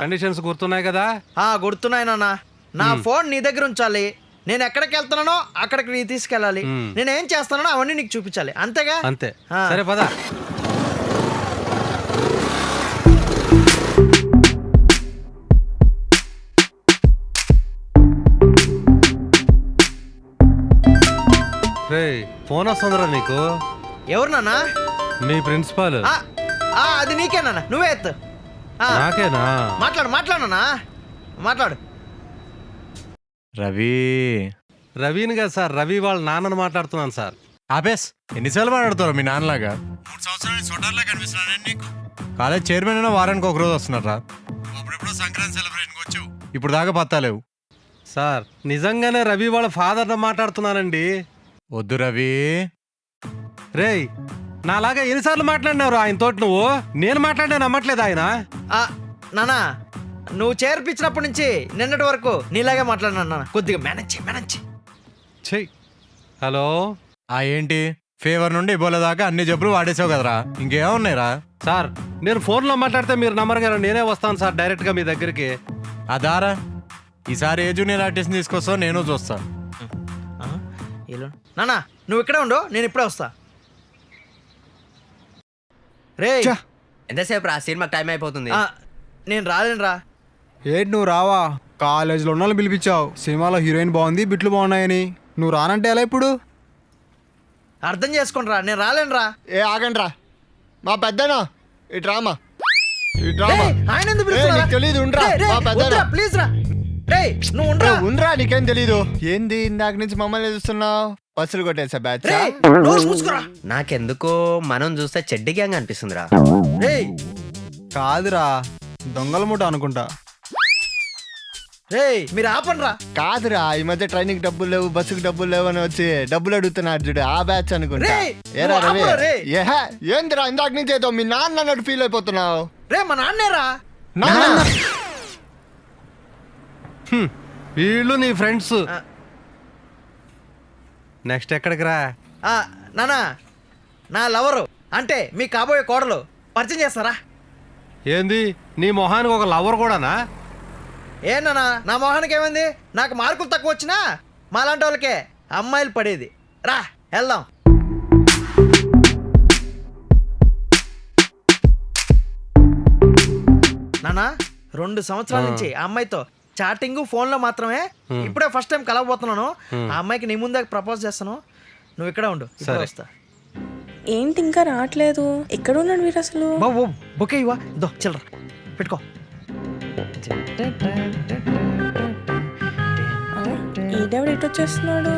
Conditions గుర్తున్నాయి కదా? గుర్తున్నాయి నాన్న. నా ఫోన్ నీ దగ్గర ఉంచాలి, నేను ఎక్కడికి వెళ్తున్నానో అక్కడికి నీ తీసుకెళ్ళాలి, నేను ఏం చేస్తానో అవన్నీ నీకు చూపించాలి, అంతేగా? అంతే. సరే పద. ఫోన్ వస్తుందిరా నీకు. ఎవరు నాన్న? మీ ప్రిన్సిపాల్. అది నీకేనా? నువ్వే ఎత్తు. నాకేనా? మాట్లాడు మాట్లాడు. రవిని కదా సార్, రవి వాళ్ళ నాన్నని మాట్లాడుతున్నాను సార్. ఆబేస్, ఎన్నిసార్లు మాట్లాడుతారు మీ నాన్నలాగా? 3 సంవత్సరాలు చూడాలే కనిపిస్తున్నాను నీకు. కాలేజ్ చైర్మన్ అయినా వారానికి ఒక రోజు వస్తున్నారా? అప్పుడెప్పుడు సంక్రాంతి సెలబ్రేషన్కి వచ్చావు, ఇప్పుడు దాకా పత్తాలేవు. సార్ నిజంగానే రవి వాళ్ళ ఫాదర్ని మాట్లాడుతున్నానండి. వద్దు రవి. రేయ్, నాలాగా ఎన్నిసార్లు మాట్లాడినావు ఆయన తోటి? నువ్వు నేను మాట్లాడినా నమ్మట్లేదు ఆయన. నానా, నువ్వు చేర్పించినప్పటి నుంచి నిన్నటి వరకు నీలాగే మాట్లాడినా నాన్న. కొద్దిగా మేనేజ్ చెయ్. హలో. ఏంటి, ఫీవర్ నుండి ఇబోలా దాకా అన్ని జబ్బులు వాడేసావు కదరా, ఇంకేమున్నాయిరా? సార్ నేను ఫోన్లో మాట్లాడితే మీరు నమ్మరు కదా, నేనే వస్తాను సార్ డైరెక్ట్గా మీ దగ్గరికి. అదారా, ఈసారి ఏ జూనియర్ ఆర్టిస్ట్ తీసుకొస్తావు నేను చూస్తా. నానా నువ్వు ఇక్కడే ఉండు, నేను ఇప్పుడే వస్తా. రే ఎంతసేపు రా, సినిమాకి టైం అయిపోతుంది. నేను రాలేనురా. ఏంటి నువ్వు రావా? కాలేజీలో ఉన్న వాళ్ళని పిలిపించావు, సినిమాలో హీరోయిన్ బాగుంది, బిట్లు బాగున్నాయని. నువ్వు రానంటే ఎలా ఇప్పుడు? అర్థం చేసుకోండిరా, నేను రాలేనురా. ఆగండి రా, మా పెద్దనా ఈ డ్రామా ఆయన ఎందుకు పిలుస్తున్నారా? తెలీదు, ఉండరా మా పెద్దనా. ప్లీజ్ రా. రేయ్ నువ్వు ఉండరా. ఉండరా, నీకేం తెలీదు. ఏంది ఇందాక నుంచి మమ్మల్ని చూస్తున్నావు? బస్సులు కొట్టేసా బ్యాచ్. నాకెందుకో మనం చూస్తే చెడ్డి గ్యాంగ్ అనిపిస్తుందిరా. రేయ్ కాదురా, దొంగల ముఠ అనుకుంటా. రేయ్ మీరు ఆపండిరా. కాదురా, ఈ మధ్య ట్రైన్కి డబ్బులు లేవు, బస్సుకి డబ్బులు లేవు అని వచ్చి డబ్బులు అడుగుతున్నారు చూడు, ఆ బ్యాచ్ అనుకుంటా. ఏరా రవి, ఏందిరా ఇందాక నుంచి ఏదో మీ నాన్న అన్నట్టు ఫీల్ అయిపోతున్నావు? రే మా నాన్నేరా. వీళ్ళు నీ ఫ్రెండ్స్. నెక్స్ట్ ఎక్కడికి రా? నానా, నా లవరు అంటే మీ కాబోయే కోడలు పరిచయం చేస్తారా? ఏంది, నీ మొహానికి ఒక లవర్ కూడానా? నానా, నా మొహానికి ఏమైంది? నాకు మార్కులు తక్కువ వచ్చినా మాలాంటి వాళ్ళకే అమ్మాయిలు పడేది. రా వెళ్దాం. నానా 2 సంవత్సరాల నుంచి ఆ అమ్మాయితో చాటింగ్ ఫోన్లో మాత్రమే. ఇప్పుడే ఫస్ట్ టైం కలవబోతున్నాను. ఆ అమ్మాయికి నీ ముందే ప్రపోజ్ చేస్తాను. నువ్వు ఇక్కడ ఉండు, వస్తా. ఏంటి ఇంకా రావట్లేదు? ఎక్కడ ఉన్నాడు వీరు అసలు? బాబు బొకే ఇవ్వా, దో చిల్లర పెట్టుకో. ఈడెవడు ఇటు వచ్చేస్తున్నాడు?